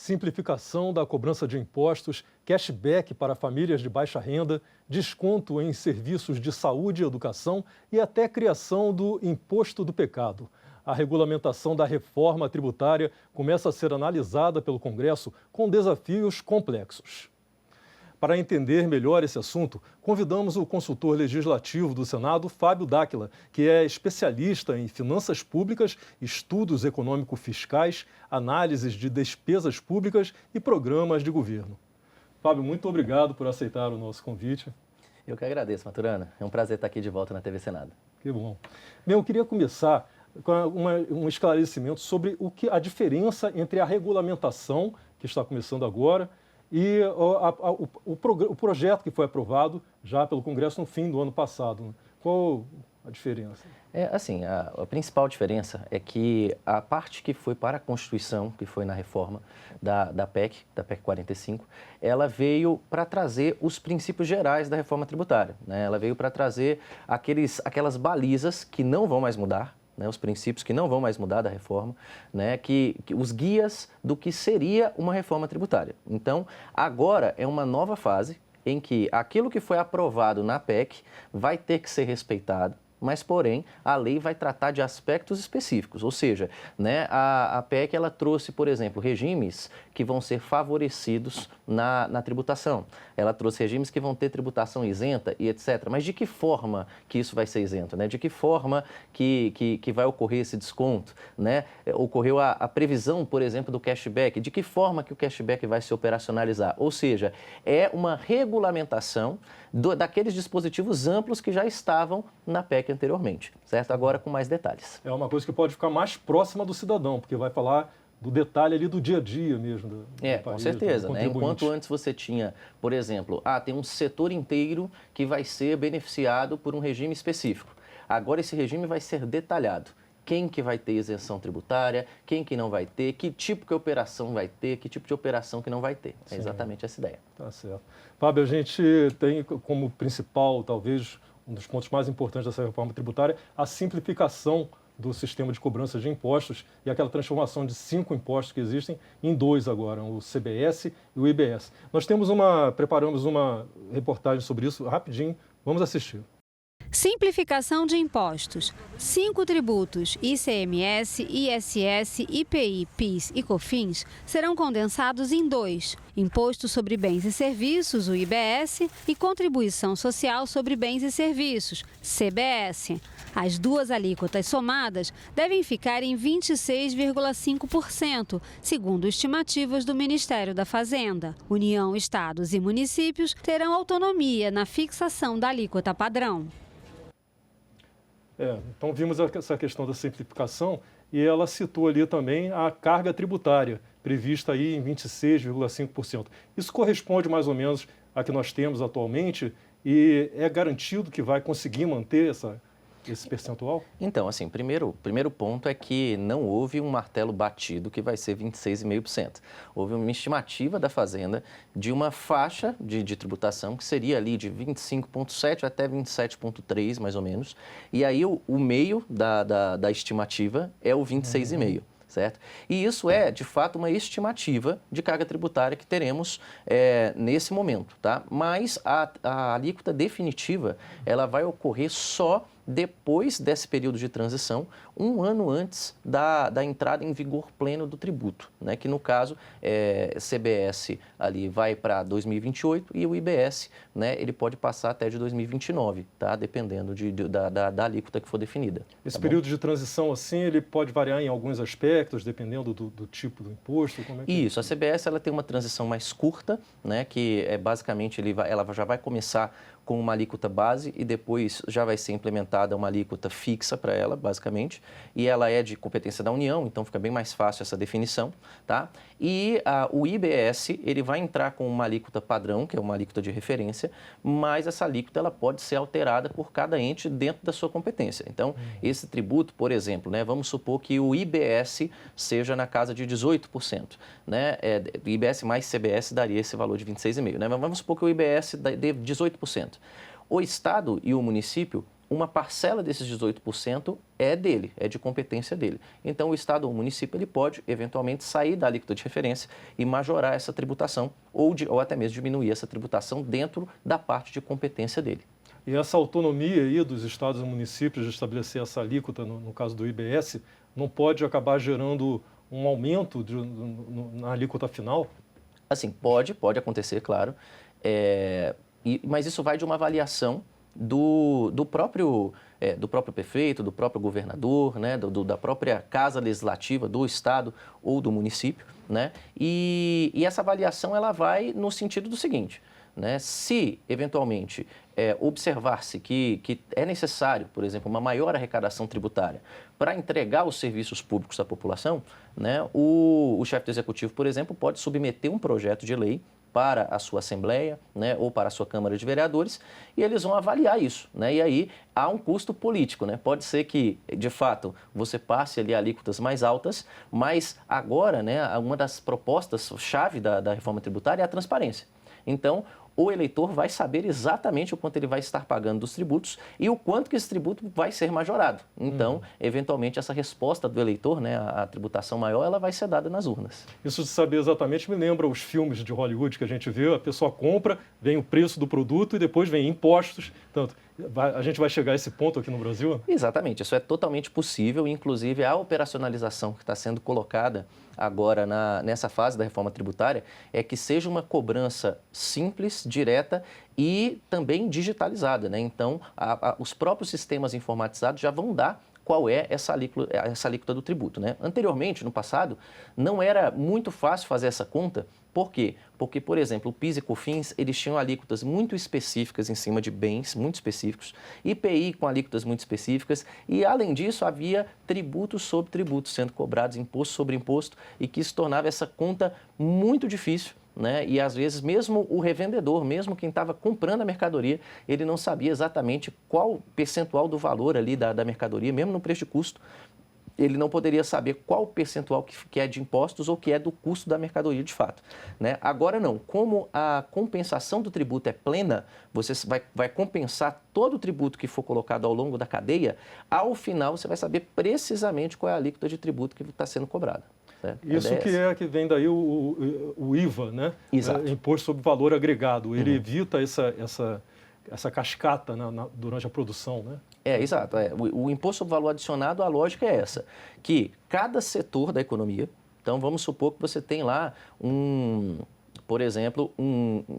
simplificação da cobrança de impostos, cashback para famílias de baixa renda, desconto em serviços de saúde e educação e até criação do imposto do pecado. A regulamentação da reforma tributária começa a ser analisada pelo Congresso com desafios complexos. Para entender melhor esse assunto, convidamos o consultor legislativo do Senado, Fábio D'Áquila, que é especialista em finanças públicas, estudos econômico-fiscais, análises de despesas públicas e programas de governo. Fábio, muito obrigado por aceitar o nosso convite. Eu que agradeço, Maturana. É um prazer estar aqui de volta na TV Senado. Que bom. Bem, eu queria começar com um esclarecimento sobre a diferença entre a regulamentação, que está começando agora, e o projeto que foi aprovado já pelo Congresso no fim do ano passado. Qual a diferença? A principal diferença é que a parte que foi para a Constituição, que foi na reforma da PEC 45, ela veio para trazer os princípios gerais da reforma tributária, né? Ela veio para trazer aquelas balizas que não vão mais mudar, né, os princípios que não vão mais mudar da reforma, né, os guias do que seria uma reforma tributária. Então, agora é uma nova fase em que aquilo que foi aprovado na PEC vai ter que ser respeitado, mas, porém, a lei vai tratar de aspectos específicos, ou seja, né, a PEC ela trouxe, por exemplo, regimes que vão ser favorecidos na tributação. Ela trouxe regimes que vão ter tributação isenta e etc. Mas de que forma que isso vai ser isento, né? De que forma que vai ocorrer esse desconto, né? Ocorreu a previsão, por exemplo, do cashback. De que forma que o cashback vai se operacionalizar? Ou seja, é uma regulamentação daqueles dispositivos amplos que já estavam na PEC anteriormente, certo? Agora com mais detalhes. É uma coisa que pode ficar mais próxima do cidadão, porque vai falar do detalhe ali do dia a dia mesmo do país, com certeza, do né? Enquanto antes você tinha, por exemplo, tem um setor inteiro que vai ser beneficiado por um regime específico. Agora esse regime vai ser detalhado. Quem que vai ter isenção tributária, quem que não vai ter, que tipo de operação vai ter, que tipo de operação que não vai ter. É exatamente essa ideia. Tá certo. Fábio, a gente tem como principal, talvez, um dos pontos mais importantes dessa reforma tributária, a simplificação do sistema de cobrança de impostos e aquela transformação de 5 impostos que existem em 2 agora, o CBS e o IBS. Nós preparamos uma reportagem sobre isso rapidinho, vamos assistir. Simplificação de impostos. 5 tributos, ICMS, ISS, IPI, PIS e COFINS, serão condensados em 2. Imposto sobre Bens e Serviços, o IBS, e Contribuição Social sobre Bens e Serviços, CBS. As duas alíquotas somadas devem ficar em 26,5%, segundo estimativas do Ministério da Fazenda. União, estados e municípios terão autonomia na fixação da alíquota padrão. Então vimos essa questão da simplificação e ela citou ali também a carga tributária, prevista aí em 26,5%. Isso corresponde mais ou menos a que nós temos atualmente e é garantido que vai conseguir manter esse percentual? Então, assim, primeiro ponto é que não houve um martelo batido que vai ser 26,5%. Houve uma estimativa da Fazenda de uma faixa de tributação que seria ali de 25,7% até 27,3%, mais ou menos. E aí o meio da estimativa é o 26,5%. Certo? E isso é, de fato, uma estimativa de carga tributária que teremos nesse momento, tá? Mas a alíquota definitiva, ela vai ocorrer só depois desse período de transição, um ano antes da entrada em vigor pleno do tributo, né? Que no caso, CBS ali vai para 2028 e o IBS, né, ele pode passar até de 2029, tá? Dependendo da alíquota que for definida. Esse período de transição, assim, ele pode variar em alguns aspectos, dependendo do tipo do imposto? Como é que Isso, a CBS ela tem uma transição mais curta, né, que basicamente ela já vai começar com uma alíquota base e depois já vai ser implementada uma alíquota fixa para ela, basicamente, e ela é de competência da União, então fica bem mais fácil essa definição, tá? E o IBS, ele vai entrar com uma alíquota padrão, que é uma alíquota de referência, mas essa alíquota ela pode ser alterada por cada ente dentro da sua competência. Então, esse tributo, por exemplo, né, vamos supor que o IBS seja na casa de 18%, né? IBS mais CBS daria esse valor de 26,5%, né? Mas vamos supor que o IBS dê 18%. O Estado e o município uma parcela desses 18% é dele, é de competência dele. Então, o Estado ou o município ele pode, eventualmente, sair da alíquota de referência e majorar essa tributação ou até mesmo diminuir essa tributação dentro da parte de competência dele. E essa autonomia aí dos estados e municípios de estabelecer essa alíquota, no caso do IBS, não pode acabar gerando um aumento na alíquota final? Assim, pode acontecer, claro, mas isso vai de uma avaliação do próprio prefeito, do próprio governador, né, da própria casa legislativa do estado ou do município, né, e essa avaliação ela vai no sentido do seguinte, né, se eventualmente observar-se que é necessário, por exemplo, uma maior arrecadação tributária para entregar os serviços públicos à população, né, o chefe do executivo, por exemplo, pode submeter um projeto de lei para a sua Assembleia, né, ou para a sua Câmara de Vereadores, e eles vão avaliar isso, né, e aí há um custo político, né, pode ser que, de fato, você passe ali alíquotas mais altas, mas agora, né, uma das propostas-chave da reforma tributária é a transparência. Então, o eleitor vai saber exatamente o quanto ele vai estar pagando dos tributos e o quanto que esse tributo vai ser majorado. Então, eventualmente, essa resposta do eleitor, né, a tributação maior, ela vai ser dada nas urnas. Isso de saber exatamente me lembra os filmes de Hollywood que a gente vê, a pessoa compra, vem o preço do produto e depois vem impostos. Portanto, a gente vai chegar a esse ponto aqui no Brasil? Exatamente, isso é totalmente possível, inclusive a operacionalização que está sendo colocada agora nessa fase da reforma tributária é que seja uma cobrança simples, direta e também digitalizada, né? Então, os próprios sistemas informatizados já vão dar qual é essa alíquota do tributo, né? Anteriormente, no passado, não era muito fácil fazer essa conta. Por quê? Porque, por exemplo, o PIS e COFINS, eles tinham alíquotas muito específicas em cima de bens muito específicos, IPI com alíquotas muito específicas e, além disso, havia tributos sobre tributos sendo cobrados, imposto sobre imposto, e que isso tornava essa conta muito difícil, né? E, às vezes, mesmo o revendedor, mesmo quem estava comprando a mercadoria, ele não sabia exatamente qual percentual do valor ali da mercadoria, mesmo no preço de custo, ele não poderia saber qual percentual que é de impostos ou que é do custo da mercadoria de fato, né? Agora não, como a compensação do tributo é plena, você vai compensar todo o tributo que for colocado ao longo da cadeia, ao final você vai saber precisamente qual é a alíquota de tributo que está sendo cobrada. Isso que vem daí o IVA, né? Exato. Imposto sobre Valor Agregado. Ele evita essa cascata durante a produção, né? Exato. O Imposto sobre Valor Adicionado, a lógica é essa, que cada setor da economia, então vamos supor que você tem lá por exemplo,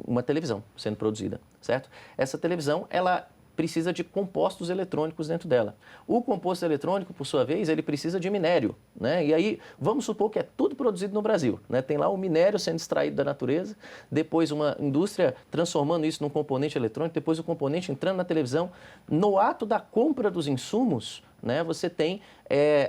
uma televisão sendo produzida, certo? Essa televisão, ela precisa de compostos eletrônicos dentro dela. O composto eletrônico, por sua vez, ele precisa de minério, né? E aí, vamos supor que é tudo produzido no Brasil, né? Tem lá o minério sendo extraído da natureza, depois uma indústria transformando isso num componente eletrônico, depois o componente entrando na televisão. No ato da compra dos insumos, né, você tem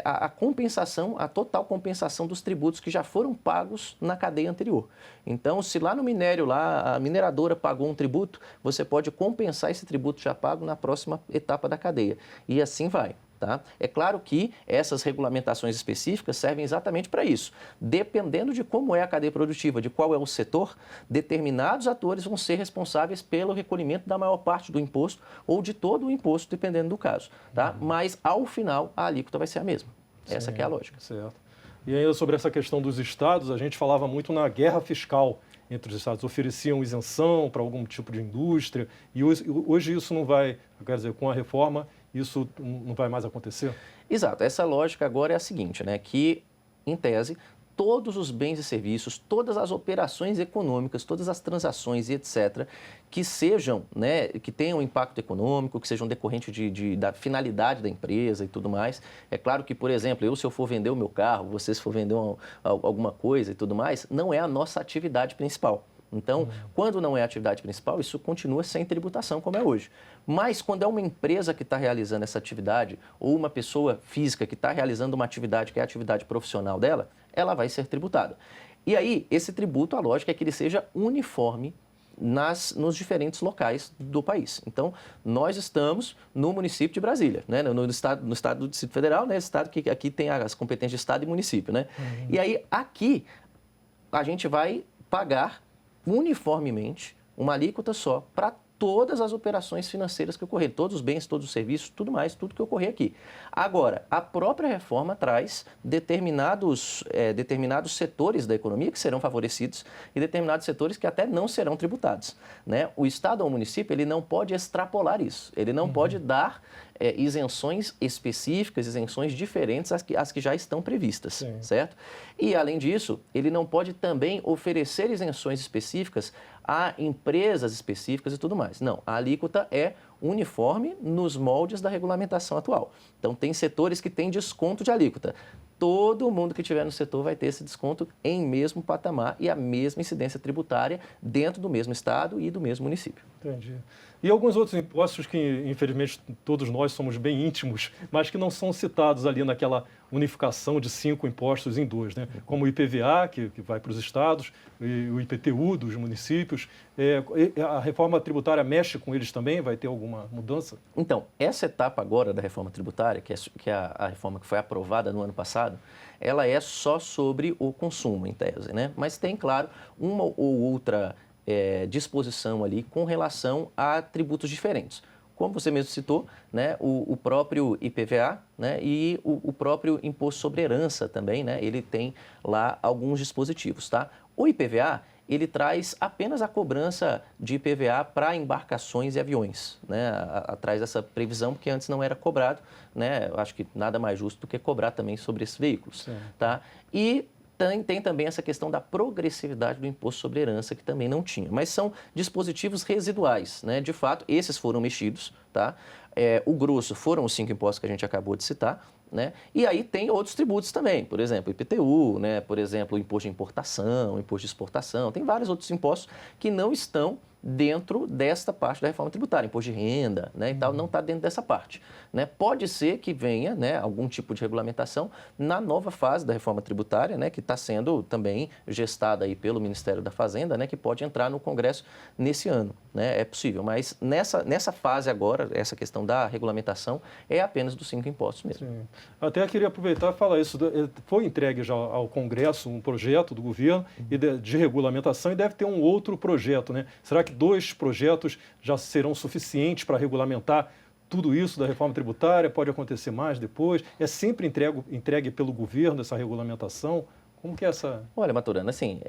a compensação, a total compensação dos tributos que já foram pagos na cadeia anterior. Então, se lá no minério, a mineradora pagou um tributo, você pode compensar esse tributo já pago na próxima etapa da cadeia. E assim vai. Tá? É claro que essas regulamentações específicas servem exatamente para isso. Dependendo de como é a cadeia produtiva, de qual é o setor, determinados atores vão ser responsáveis pelo recolhimento da maior parte do imposto ou de todo o imposto, dependendo do caso. Tá? Mas, ao final, a alíquota vai ser a mesma. Essa que é a lógica. Certo. E ainda sobre essa questão dos estados, a gente falava muito na guerra fiscal entre os estados. Ofereciam isenção para algum tipo de indústria e hoje isso não vai, quer dizer, com a reforma, isso não vai mais acontecer? Exato. Essa lógica agora é a seguinte, né? Que, em tese, todos os bens e serviços, todas as operações econômicas, todas as transações e etc., que sejam, né, que tenham impacto econômico, que sejam decorrentes da finalidade da empresa e tudo mais. É claro que, por exemplo, se eu for vender o meu carro, você se for vender alguma coisa e tudo mais, não é a nossa atividade principal. Então, quando não é a atividade principal, isso continua sem tributação, como é hoje. Mas, quando é uma empresa que está realizando essa atividade, ou uma pessoa física que está realizando uma atividade que é a atividade profissional dela, ela vai ser tributada. E aí, esse tributo, a lógica é que ele seja uniforme nos diferentes locais do país. Então, nós estamos no município de Brasília, né? no estado do Distrito Federal, né? Estado que aqui tem as competências de estado e município, né? E aí, aqui, a gente vai pagar uniformemente uma alíquota só para todas as operações financeiras que ocorrerem, todos os bens, todos os serviços, tudo mais, tudo que ocorrer aqui. Agora, a própria reforma traz determinados setores da economia que serão favorecidos e determinados setores que até não serão tributados, né? O Estado ou o município, ele não pode extrapolar isso, ele não pode dar isenções específicas, isenções diferentes às que já estão previstas, Sim. certo? E, além disso, ele não pode também oferecer isenções específicas a empresas específicas e tudo mais. Não, a alíquota é uniforme nos moldes da regulamentação atual. Então, tem setores que têm desconto de alíquota. Todo mundo que estiver no setor vai ter esse desconto em mesmo patamar e a mesma incidência tributária dentro do mesmo estado e do mesmo município. Entendi. E alguns outros impostos que, infelizmente, todos nós somos bem íntimos, mas que não são citados ali naquela unificação de 5 impostos em 2, né? Como o IPVA, que vai para os estados, e o IPTU dos municípios. A reforma tributária mexe com eles também? Vai ter alguma mudança? Então, essa etapa agora da reforma tributária, que é a reforma que foi aprovada no ano passado, ela é só sobre o consumo, em tese, né? Mas tem, claro, uma ou outra disposição ali com relação a tributos diferentes. Como você mesmo citou, né, o próprio IPVA, né, e o próprio Imposto sobre Herança também, né, ele tem lá alguns dispositivos, tá? O IPVA, ele traz apenas a cobrança de IPVA para embarcações e aviões, né, atrás dessa previsão, porque antes não era cobrado, né, eu acho que nada mais justo do que cobrar também sobre esses veículos, Sim. tá? E tem também essa questão da progressividade do imposto sobre herança, que também não tinha. Mas são dispositivos residuais, né? De fato, esses foram mexidos, tá? O grosso foram os 5 impostos que a gente acabou de citar, né? E aí tem outros tributos também, por exemplo, IPTU, né? Por exemplo, o imposto de importação, imposto de exportação, tem vários outros impostos que não estão dentro desta parte da reforma tributária, imposto de renda, né, e tal, não está dentro dessa parte, né? Pode ser que venha, né, algum tipo de regulamentação na nova fase da reforma tributária, né, que está sendo também gestada aí pelo Ministério da Fazenda, né, que pode entrar no Congresso nesse ano, né? É possível, mas nessa fase agora, essa questão da regulamentação é apenas dos 5 impostos mesmo. Sim. Até queria aproveitar e falar isso. Foi entregue já ao Congresso um projeto do governo de regulamentação e deve ter um outro projeto, né? Será que 2 projetos já serão suficientes para regulamentar tudo isso da reforma tributária? Pode acontecer mais depois? É sempre entregue pelo governo essa regulamentação? Como que é essa... Olha, Maturana, assim,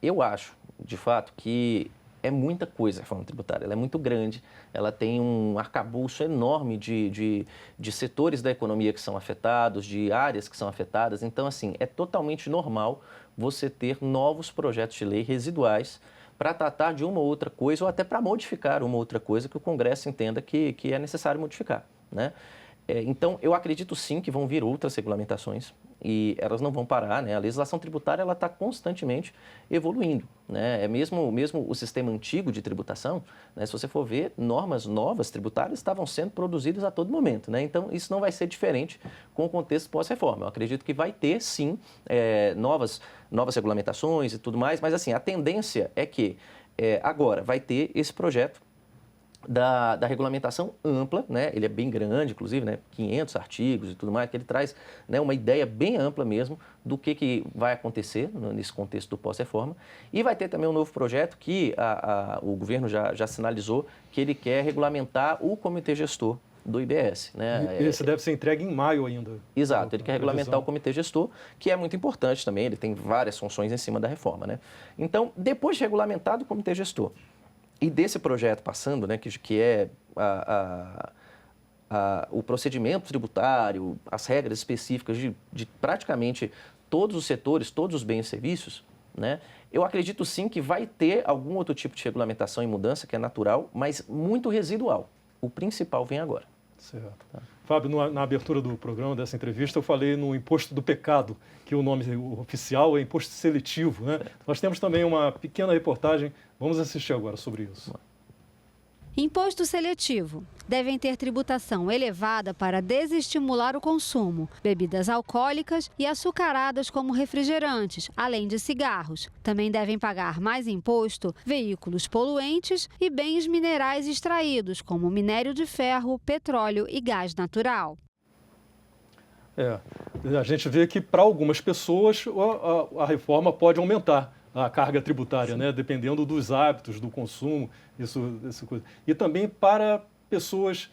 eu acho, de fato, que é muita coisa a reforma tributária, ela é muito grande, ela tem um arcabouço enorme de setores da economia que são afetados, de áreas que são afetadas, então, assim, é totalmente normal você ter novos projetos de lei residuais para tratar de uma ou outra coisa ou até para modificar uma ou outra coisa que o Congresso entenda que é necessário modificar, né? Então, eu acredito sim que vão vir outras regulamentações e elas não vão parar, né? A legislação tributária ela está constantemente evoluindo, né? Mesmo o sistema antigo de tributação, né? Se você for ver, normas novas tributárias estavam sendo produzidas a todo momento, né? Então, isso não vai ser diferente com o contexto pós-reforma. Eu acredito que vai ter, sim, novas regulamentações e tudo mais, mas, assim, a tendência é que agora vai ter esse projeto da regulamentação ampla, né? Ele é bem grande, inclusive, né? 500 artigos e tudo mais, que ele traz, né, uma ideia bem ampla mesmo do que vai acontecer nesse contexto do pós-reforma. E vai ter também um novo projeto que o governo já sinalizou que ele quer regulamentar o comitê gestor do IBS, né? Esse deve ser entregue em maio ainda. Exato, ele quer regulamentar o comitê gestor, que é muito importante também, ele tem várias funções em cima da reforma, né? Então, depois de regulamentado o comitê gestor, e desse projeto passando, né, que é o procedimento tributário, as regras específicas de praticamente todos os setores, todos os bens e serviços, né, eu acredito sim que vai ter algum outro tipo de regulamentação e mudança, que é natural, mas muito residual. O principal vem agora. Certo. Tá. Fábio, na abertura do programa, dessa entrevista, eu falei no imposto do pecado, que o nome oficial é imposto seletivo, né? Nós temos também uma pequena reportagem, vamos assistir agora sobre isso. Imposto seletivo. Devem ter tributação elevada para desestimular o consumo. Bebidas alcoólicas e açucaradas como refrigerantes, além de cigarros. Também devem pagar mais imposto veículos poluentes e bens minerais extraídos, como minério de ferro, petróleo e gás natural. A gente vê que para algumas pessoas a reforma pode aumentar a carga tributária, né? Dependendo dos hábitos, do consumo, isso coisa. E também para pessoas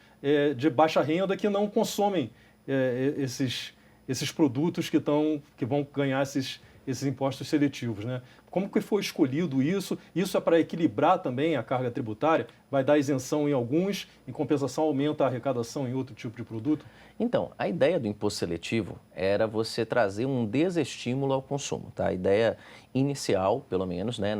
de baixa renda que não consomem esses produtos que vão ganhar esses impostos seletivos, né? Como que foi escolhido isso? Isso é para equilibrar também a carga tributária? Vai dar isenção em alguns, em compensação aumenta a arrecadação em outro tipo de produto? Então, a ideia do imposto seletivo era você trazer um desestímulo ao consumo, tá? A ideia inicial, pelo menos, né,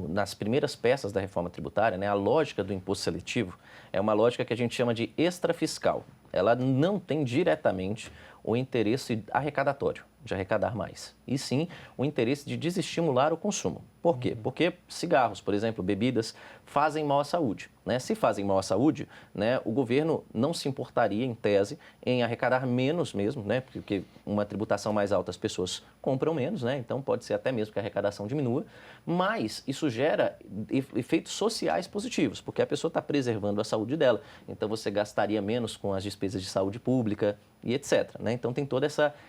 nas primeiras peças da reforma tributária, né, a lógica do imposto seletivo é uma lógica que a gente chama de extrafiscal. Ela não tem diretamente o interesse arrecadatório, de arrecadar mais, e sim o interesse de desestimular o consumo. Por quê? Porque cigarros, por exemplo, bebidas, fazem mal à saúde, né? Se fazem mal à saúde, né, o governo não se importaria, em tese, em arrecadar menos mesmo, né? Porque uma tributação mais alta as pessoas compram menos, né? Então pode ser até mesmo que a arrecadação diminua, mas isso gera efeitos sociais positivos, porque a pessoa está preservando a saúde dela, então você gastaria menos com as despesas de saúde pública e etc, né? Então tem todo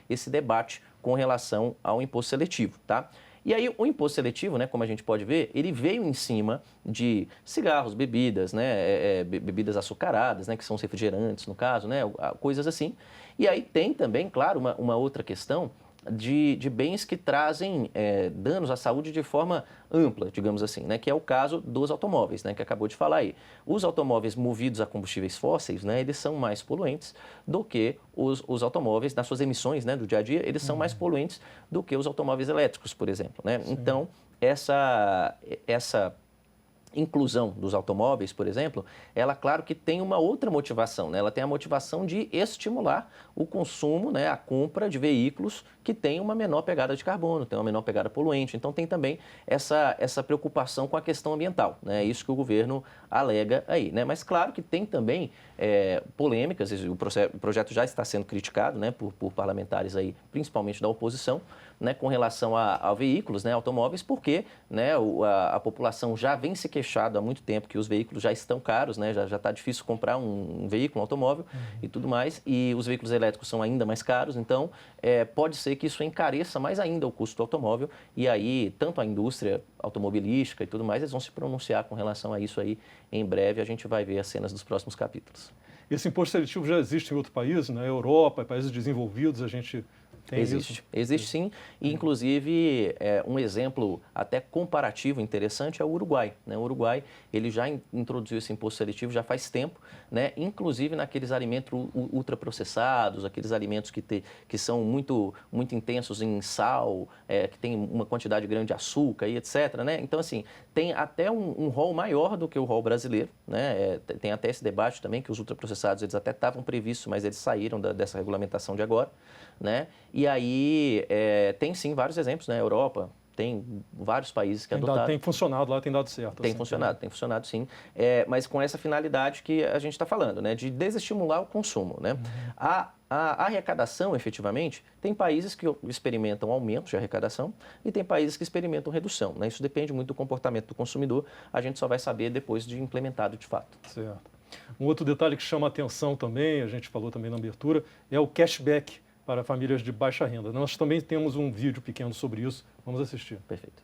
esse debate com relação ao imposto seletivo, tá? E aí o imposto seletivo, né, como a gente pode ver, ele veio em cima de cigarros, bebidas, né, bebidas açucaradas, né, que são os refrigerantes no caso, né, coisas assim. E aí tem também, claro, uma outra questão de bens que trazem danos à saúde de forma ampla, digamos assim, né, que é o caso dos automóveis, né, que acabou de falar aí. Os automóveis movidos a combustíveis fósseis, né, eles são mais poluentes do que os automóveis, nas suas emissões, né, do dia a dia, eles são mais poluentes do que os automóveis elétricos, por exemplo, né? Então, essa inclusão dos automóveis, por exemplo, ela, claro que tem uma outra motivação, né? Ela tem a motivação de estimular o consumo, né, a compra de veículos que têm uma menor pegada de carbono, tem uma menor pegada poluente. Então, tem também essa preocupação com a questão ambiental, né? Isso que o governo alega aí, né? Mas, claro que tem também polêmicas, o projeto já está sendo criticado, né, por parlamentares aí, principalmente da oposição, né, com relação a veículos, né, automóveis, porque, né, a população já vem se queixando há muito tempo que os veículos já estão caros, né, já está difícil comprar um veículo, um automóvel e tudo mais, e os veículos elétricos são ainda mais caros, então pode ser que isso encareça mais ainda o custo do automóvel, e aí tanto a indústria automobilística e tudo mais, eles vão se pronunciar com relação a isso aí em breve, a gente vai ver as cenas dos próximos capítulos. Esse imposto seletivo já existe em outros países, na Europa, países desenvolvidos, a gente tem Existe, isso? existe sim, e inclusive um exemplo até comparativo interessante é o Uruguai, né? O Uruguai, ele já introduziu esse imposto seletivo já faz tempo, né? Inclusive naqueles alimentos ultraprocessados, aqueles alimentos que são muito intensos em sal, que tem uma quantidade grande de açúcar e etc, né? Então, assim, tem até um rol maior do que o rol brasileiro, né? Tem até esse debate também que os ultraprocessados, eles até estavam previstos, mas eles saíram dessa regulamentação de agora, né? E aí tem sim vários exemplos, né? Europa tem vários países que adotaram. Tem funcionado lá, tem dado certo. Tem funcionado sim, mas com essa finalidade que a gente está falando, né? De desestimular o consumo, né? A arrecadação, efetivamente, tem países que experimentam aumento de arrecadação e tem países que experimentam redução, né? Isso depende muito do comportamento do consumidor, a gente só vai saber depois de implementado de fato. Certo. Um outro detalhe que chama a atenção também, a gente falou também na abertura, é o cashback para famílias de baixa renda. Nós também temos um vídeo pequeno sobre isso. Vamos assistir. Perfeito.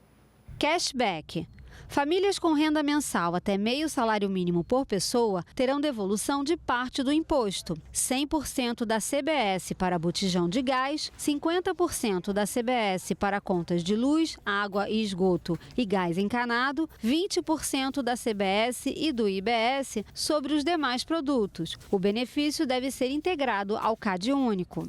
Cashback. Famílias com renda mensal até meio salário mínimo por pessoa terão devolução de parte do imposto. 100% da CBS para botijão de gás, 50% da CBS para contas de luz, água e esgoto e gás encanado, 20% da CBS e do IBS sobre os demais produtos. O benefício deve ser integrado ao CAD único.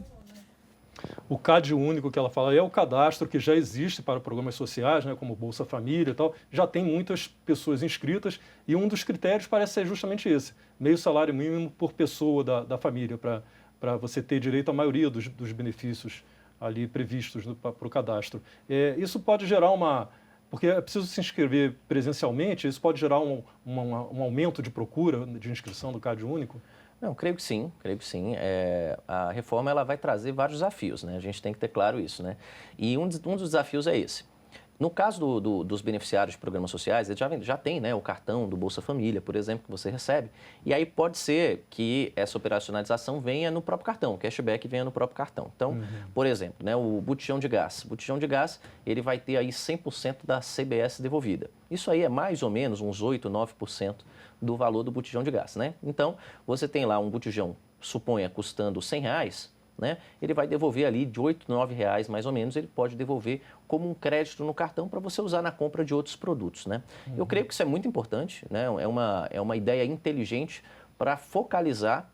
O CAD único que ela fala é o cadastro que já existe para programas sociais, né, como Bolsa Família e tal. Já tem muitas pessoas inscritas e um dos critérios parece ser justamente esse, meio salário mínimo por pessoa da família, para você ter direito à maioria dos benefícios ali previstos para o cadastro. Isso pode gerar porque é preciso se inscrever presencialmente, isso pode gerar um aumento de procura de inscrição do CAD único? Não, creio que sim, a reforma ela vai trazer vários desafios, né? A gente tem que ter claro isso, né? E um dos desafios é esse. No caso dos beneficiários de programas sociais, eles já tem, né, o cartão do Bolsa Família, por exemplo, que você recebe. E aí pode ser que essa operacionalização venha no próprio cartão, o cashback venha no próprio cartão. Então, por exemplo, né, o botijão de gás. O botijão de gás, ele vai ter aí 100% da CBS devolvida. Isso aí é mais ou menos uns 8, 9% do valor do botijão de gás, né? Então, você tem lá um botijão, suponha, custando R$100, né? Ele vai devolver ali de R$8, R$9 mais ou menos, ele pode devolver como um crédito no cartão para você usar na compra de outros produtos, né? Eu creio que isso é muito importante, né? É uma ideia inteligente para focalizar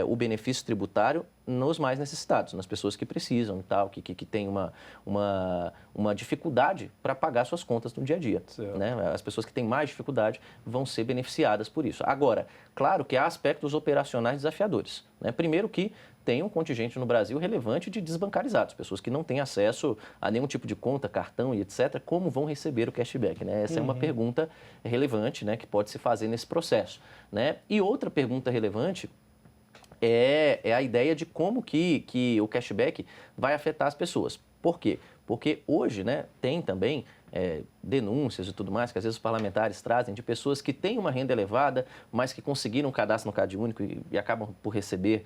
o benefício tributário nos mais necessitados, nas pessoas que precisam e tal, que têm uma dificuldade para pagar suas contas no dia a dia, né? As pessoas que têm mais dificuldade vão ser beneficiadas por isso. Agora, claro que há aspectos operacionais desafiadores, né? Primeiro que tem um contingente no Brasil relevante de desbancarizados, pessoas que não têm acesso a nenhum tipo de conta, cartão e etc., como vão receber o cashback, né? Essa é uma pergunta relevante, né, que pode se fazer nesse processo, né? E outra pergunta relevante é a ideia de como que o cashback vai afetar as pessoas. Por quê? Porque hoje, né, tem também denúncias e tudo mais, que às vezes os parlamentares trazem de pessoas que têm uma renda elevada, mas que conseguiram um cadastro no CadÚnico e acabam por receber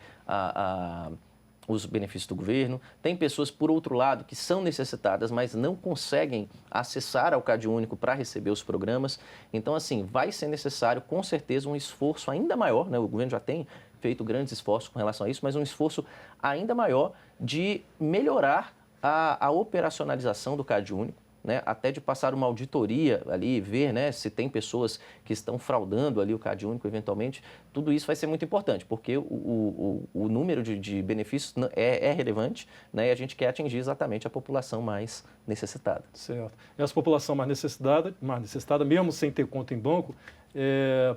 os benefícios do governo. Tem pessoas, por outro lado, que são necessitadas, mas não conseguem acessar ao CadÚnico para receber os programas. Então, assim, vai ser necessário, com certeza, um esforço ainda maior, né? O governo já tem feito grandes esforços com relação a isso, mas um esforço ainda maior de melhorar a operacionalização do CadÚnico, né, até de passar uma auditoria ali e ver, né, se tem pessoas que estão fraudando ali o CadÚnico eventualmente. Tudo isso vai ser muito importante, porque o número de benefícios é relevante, né, e a gente quer atingir exatamente a população mais necessitada. Certo. E essa população mais necessitada, mesmo sem ter conta em banco,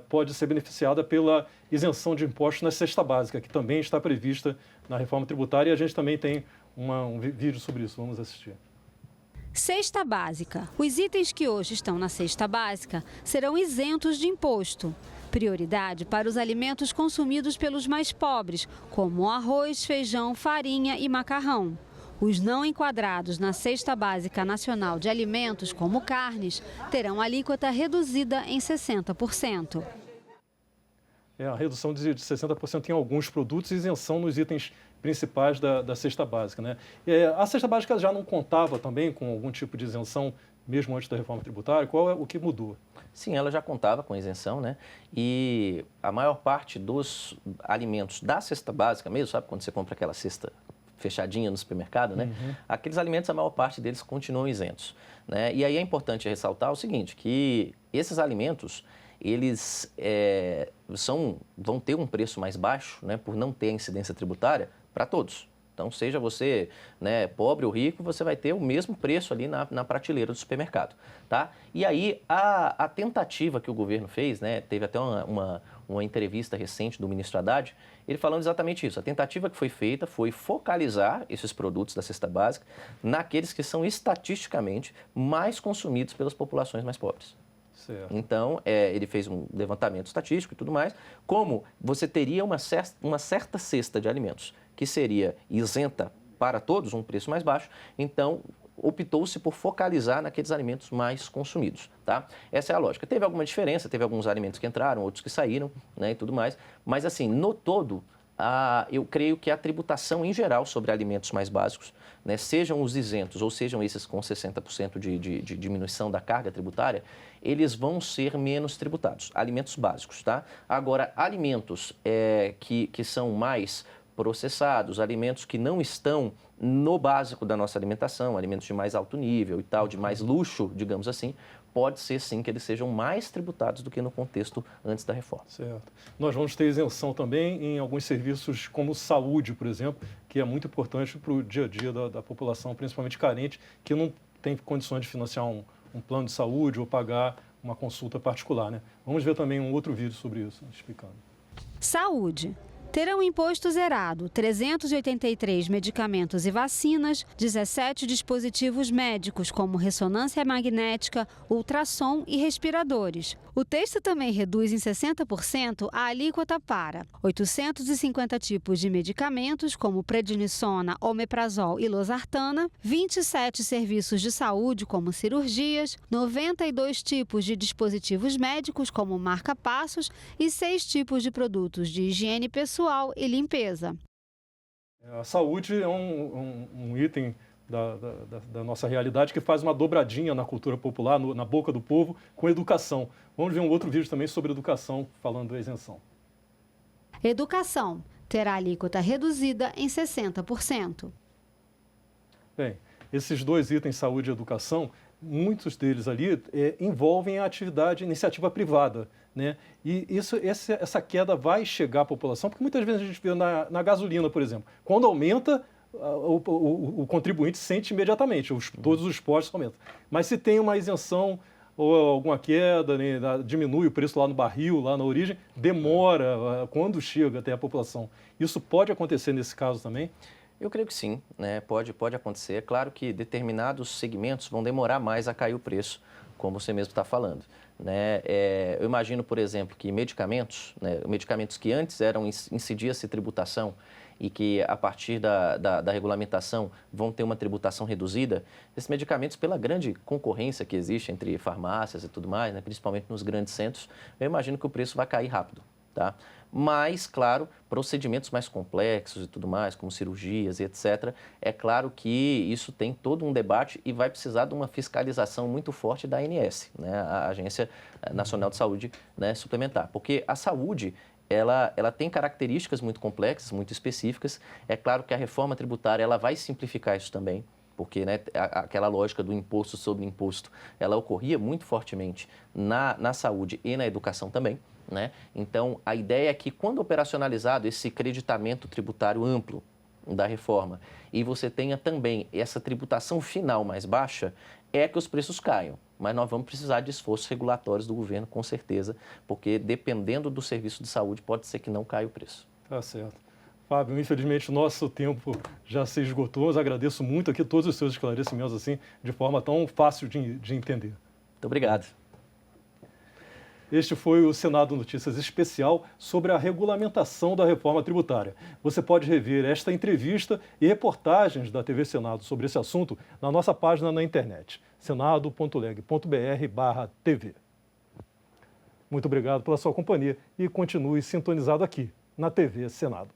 pode ser beneficiada pela isenção de impostos na cesta básica, que também está prevista na reforma tributária, e a gente também tem um vídeo sobre isso. Vamos assistir. Cesta básica. Os itens que hoje estão na cesta básica serão isentos de imposto. Prioridade para os alimentos consumidos pelos mais pobres, como arroz, feijão, farinha e macarrão. Os não enquadrados na Cesta Básica Nacional de Alimentos, como carnes, terão alíquota reduzida em 60%. A redução de 60% em alguns produtos e isenção nos itens principais da cesta básica, né? A cesta básica já não contava também com algum tipo de isenção, mesmo antes da reforma tributária? Qual é o que mudou? Sim, ela já contava com isenção, né? E a maior parte dos alimentos da cesta básica mesmo, sabe quando você compra aquela cesta fechadinha no supermercado, né? Aqueles alimentos, a maior parte deles continuam isentos, né? E aí é importante ressaltar o seguinte, que esses alimentos, eles vão ter um preço mais baixo, né, por não ter a incidência tributária para todos. Então, seja você, né, pobre ou rico, você vai ter o mesmo preço ali na prateleira do supermercado, tá? E aí, a tentativa que o governo fez, né, teve até uma entrevista recente do ministro Haddad, ele falando exatamente isso. A tentativa que foi feita foi focalizar esses produtos da cesta básica naqueles que são estatisticamente mais consumidos pelas populações mais pobres. Certo. Então, ele fez um levantamento estatístico e tudo mais, como você teria uma certa cesta de alimentos que seria isenta para todos, um preço mais baixo, então optou-se por focalizar naqueles alimentos mais consumidos, tá? Essa é a lógica. Teve alguma diferença, teve alguns alimentos que entraram, outros que saíram, né, e tudo mais, mas assim, no todo, eu creio que a tributação em geral sobre alimentos mais básicos, né, sejam os isentos ou sejam esses com 60% de diminuição da carga tributária, eles vão ser menos tributados, alimentos básicos, tá? Agora, alimentos que são mais processados, alimentos que não estão no básico da nossa alimentação, alimentos de mais alto nível e tal, de mais luxo, digamos assim, pode ser sim que eles sejam mais tributados do que no contexto antes da reforma. Certo. Nós vamos ter isenção também em alguns serviços como saúde, por exemplo, que é muito importante para o dia a dia da população, principalmente carente, que não tem condições de financiar um plano de saúde ou pagar uma consulta particular, né? Vamos ver também um outro vídeo sobre isso, explicando. Saúde. Terão imposto zerado 383 medicamentos e vacinas, 17 dispositivos médicos como ressonância magnética, ultrassom e respiradores. O texto também reduz em 60% a alíquota para 850 tipos de medicamentos como prednisona, omeprazol e losartana, 27 serviços de saúde como cirurgias, 92 tipos de dispositivos médicos como marca-passos e 6 tipos de produtos de higiene pessoal e limpeza. A saúde é um item da nossa realidade que faz uma dobradinha na cultura popular, na boca do povo, com educação. Vamos ver um outro vídeo também sobre educação, falando da isenção. Educação terá alíquota reduzida em 60%. Bem, esses dois itens, saúde e educação, muitos deles ali envolvem a atividade, iniciativa privada, né? E essa queda vai chegar à população, porque muitas vezes a gente vê na gasolina, por exemplo, quando aumenta, o contribuinte sente imediatamente, todos os postos aumentam. Mas se tem uma isenção ou alguma queda, né, diminui o preço lá no barril, lá na origem, demora quando chega até a população. Isso pode acontecer nesse caso também? Eu creio que sim, né? Pode acontecer. É claro que determinados segmentos vão demorar mais a cair o preço, como você mesmo está falando, né? Eu imagino, por exemplo, que medicamentos, né, medicamentos que antes incidia-se tributação e que a partir da regulamentação vão ter uma tributação reduzida, esses medicamentos, pela grande concorrência que existe entre farmácias e tudo mais, né, principalmente nos grandes centros, eu imagino que o preço vai cair rápido. Tá? Mas, claro, procedimentos mais complexos e tudo mais, como cirurgias e etc., é claro que isso tem todo um debate e vai precisar de uma fiscalização muito forte da ANS, né? A Agência Nacional de Saúde, né, Suplementar. Porque a saúde, ela tem características muito complexas, muito específicas. É claro que a reforma tributária ela vai simplificar isso também, porque, né, aquela lógica do imposto sobre imposto, ela ocorria muito fortemente na saúde e na educação também. Né? Então, a ideia é que, quando operacionalizado esse creditamento tributário amplo da reforma e você tenha também essa tributação final mais baixa, é que os preços caiam. Mas nós vamos precisar de esforços regulatórios do governo, com certeza, porque dependendo do serviço de saúde, pode ser que não caia o preço. Tá certo. Fábio, infelizmente o nosso tempo já se esgotou, mas agradeço muito aqui todos os seus esclarecimentos assim, de forma tão fácil de entender. Muito obrigado. Este foi o Senado Notícias especial sobre a regulamentação da reforma tributária. Você pode rever esta entrevista e reportagens da TV Senado sobre esse assunto na nossa página na internet, senado.leg.br/tv. Muito obrigado pela sua companhia e continue sintonizado aqui na TV Senado.